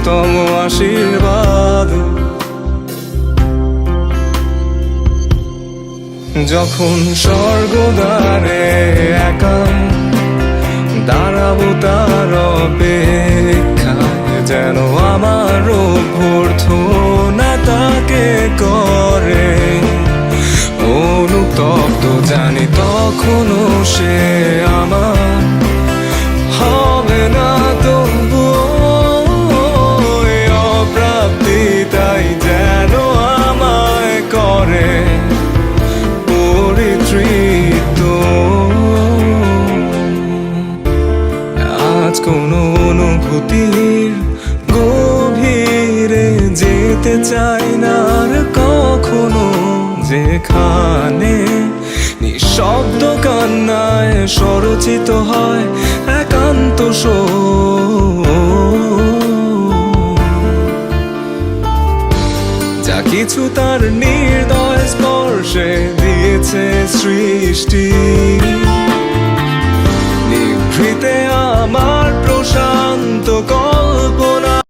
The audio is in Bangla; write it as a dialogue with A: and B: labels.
A: শততম আশীর্বাদ। যখন স্বর্গদ্বারে একা দাঁড়াবো তার অপেক্ষায়, যেন আমার অভ্যর্থনা তাকে করে অনুতপ্ত। জানি তখনও সে আমার হবে না, তবুও অপ্রাপ্তি তাই যেন আমায় করে পরিতৃপ্ত। আজ কোনো অনুভূতির গভীরে যেতে চাই না আর কখনো, যেখানে নিঃশব্দ কান্নায় স্বরচিত হয় একান্ত যা কিছু তার নির্দয় স্পর্শে দিয়েছে সৃষ্টি।